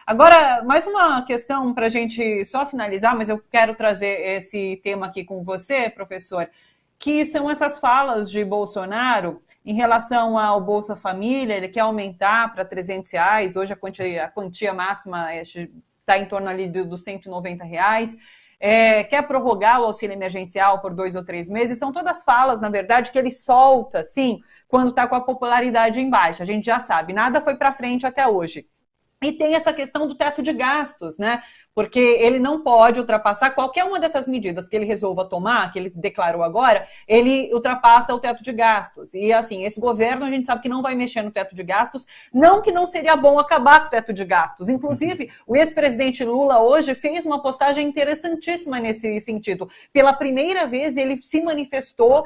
Agora, mais uma questão para a gente só finalizar, mas eu quero trazer esse tema aqui com você, professor, que são essas falas de Bolsonaro em relação ao Bolsa Família. Ele quer aumentar para R$ 300, hoje a quantia máxima está em torno ali dos R$ 190. Quer prorrogar o auxílio emergencial por 2 ou 3 meses. São todas falas, na verdade, que ele solta, sim, quando está com a popularidade em baixa. A gente já sabe, nada foi para frente até hoje. E tem essa questão do teto de gastos, né? Porque ele não pode ultrapassar qualquer uma dessas medidas que ele resolva tomar, que ele declarou agora, ele ultrapassa o teto de gastos. E assim, esse governo a gente sabe que não vai mexer no teto de gastos, não que não seria bom acabar com o teto de gastos. Inclusive, o ex-presidente Lula hoje fez uma postagem interessantíssima nesse sentido. Pela primeira vez, ele se manifestou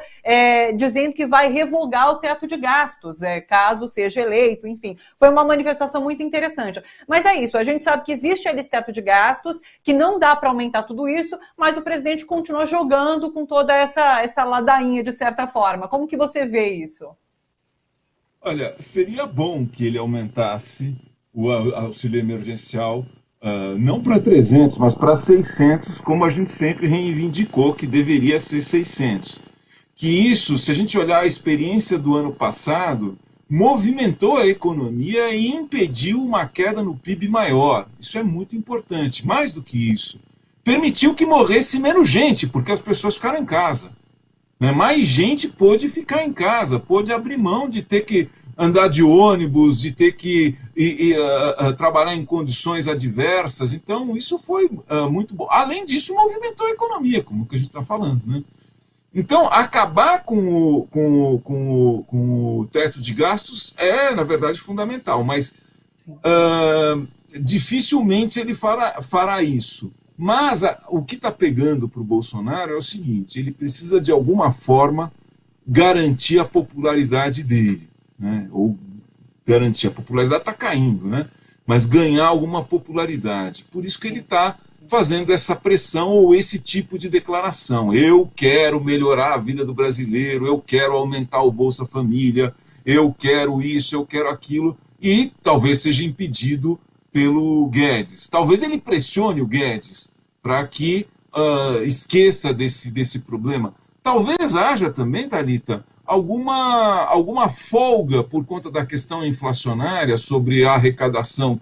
dizendo que vai revogar o teto de gastos, caso seja eleito, enfim. Foi uma manifestação muito interessante. Mas é isso, a gente sabe que existe esse teto de gastos, que não dá para aumentar tudo isso, mas o presidente continua jogando com toda essa ladainha, de certa forma. Como que você vê isso? Olha, seria bom que ele aumentasse o auxílio emergencial, não para 300, mas para 600, como a gente sempre reivindicou que deveria ser 600. Que isso, se a gente olhar a experiência do ano passado, movimentou a economia e impediu uma queda no PIB maior. Isso é muito importante. Mais do que isso, permitiu que morresse menos gente, porque as pessoas ficaram em casa. Né? Mais gente pôde ficar em casa, pôde abrir mão de ter que andar de ônibus, de ter que trabalhar em condições adversas. Então, isso foi muito bom. Além disso, movimentou a economia, como que a gente está falando, né? Então, acabar com o teto de gastos é, na verdade, fundamental, mas dificilmente ele fará isso. Mas o que está pegando para o Bolsonaro é o seguinte: ele precisa, de alguma forma, garantir a popularidade dele, né? Ou garantir, a popularidade está caindo, né? Mas ganhar alguma popularidade. Por isso que ele está fazendo essa pressão ou esse tipo de declaração. Eu quero melhorar a vida do brasileiro, eu quero aumentar o Bolsa Família, eu quero isso, eu quero aquilo, e talvez seja impedido pelo Guedes. Talvez ele pressione o Guedes para que esqueça desse problema. Talvez haja também, Thalita, alguma folga por conta da questão inflacionária sobre a arrecadação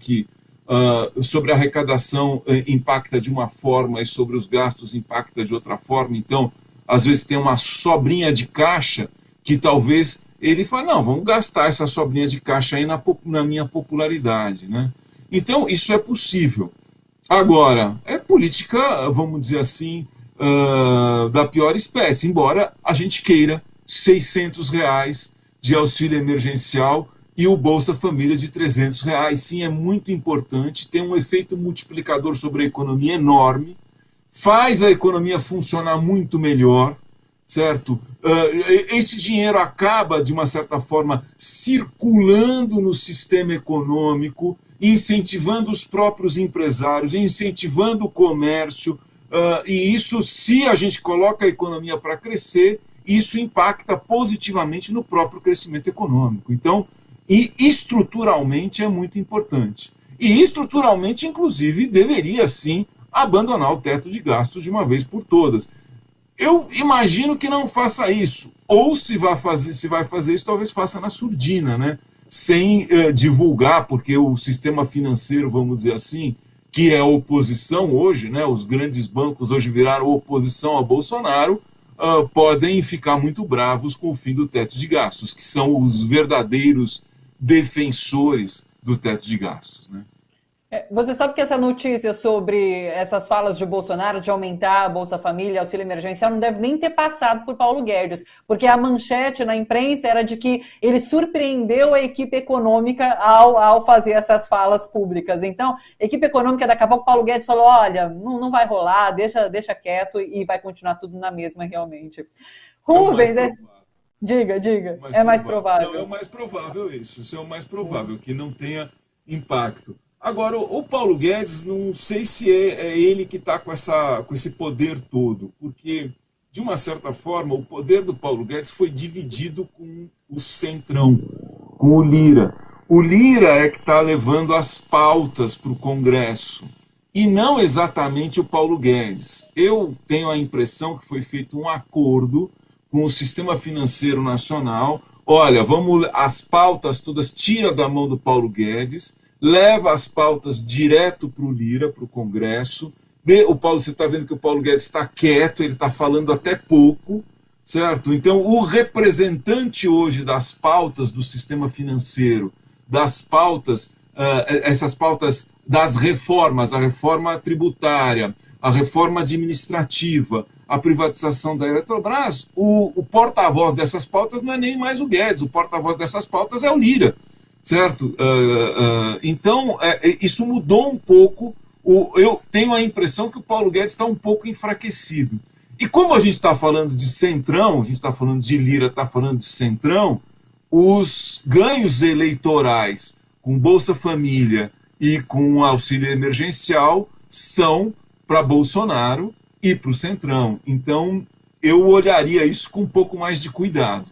sobre a arrecadação impacta de uma forma e sobre os gastos impacta de outra forma. Então, às vezes tem uma sobrinha de caixa que talvez ele fale, não, vamos gastar essa sobrinha de caixa aí na minha popularidade, né? Então, isso é possível. Agora, é política, vamos dizer assim, da pior espécie, embora a gente queira R$ 600 de auxílio emergencial e o Bolsa Família de R$ 300. Sim, é muito importante, tem um efeito multiplicador sobre a economia enorme, faz a economia funcionar muito melhor, certo? Esse dinheiro acaba, de uma certa forma, circulando no sistema econômico, incentivando os próprios empresários, incentivando o comércio, e isso, se a gente coloca a economia para crescer, isso impacta positivamente no próprio crescimento econômico. Então, e estruturalmente é muito importante. E estruturalmente, inclusive, deveria sim abandonar o teto de gastos de uma vez por todas. Eu imagino que não faça isso. Ou se vai fazer isso, talvez faça na surdina, né? Sem divulgar, porque o sistema financeiro, vamos dizer assim, que é oposição hoje, né? Os grandes bancos hoje viraram oposição a Bolsonaro, podem ficar muito bravos com o fim do teto de gastos, que são os verdadeiros defensores do teto de gastos, né? Você sabe que essa notícia sobre essas falas de Bolsonaro de aumentar a Bolsa Família, auxílio emergencial, não deve nem ter passado por Paulo Guedes, porque a manchete na imprensa era de que ele surpreendeu a equipe econômica ao fazer essas falas públicas. Então, a equipe econômica, daqui a pouco, Paulo Guedes falou, olha, não vai rolar, deixa quieto, e vai continuar tudo na mesma, realmente. Rubens, diga, é mais provável. Não, é o mais provável isso é o mais provável, que não tenha impacto. Agora, o Paulo Guedes, não sei se é ele que está com esse poder todo, porque, de uma certa forma, o poder do Paulo Guedes foi dividido com o Centrão, com o Lira. O Lira é que está levando as pautas para o Congresso, e não exatamente o Paulo Guedes. Eu tenho a impressão que foi feito um acordo com o sistema financeiro nacional. Olha, vamos, as pautas todas tira da mão do Paulo Guedes, leva as pautas direto para o Lira, para o Congresso. O Paulo, você está vendo que o Paulo Guedes está quieto, ele está falando até pouco, certo? Então, o representante hoje das pautas do sistema financeiro, das pautas, essas pautas das reformas, a reforma tributária, a reforma administrativa, a privatização da Eletrobras, o porta-voz dessas pautas não é nem mais o Guedes, o porta-voz dessas pautas é o Lira, certo? Então, isso mudou um pouco. Eu tenho a impressão que o Paulo Guedes está um pouco enfraquecido. E como a gente está falando de Centrão, a gente está falando de Lira, está falando de Centrão, os ganhos eleitorais com Bolsa Família e com auxílio emergencial são para Bolsonaro e para o Centrão. Então, eu olharia isso com um pouco mais de cuidado.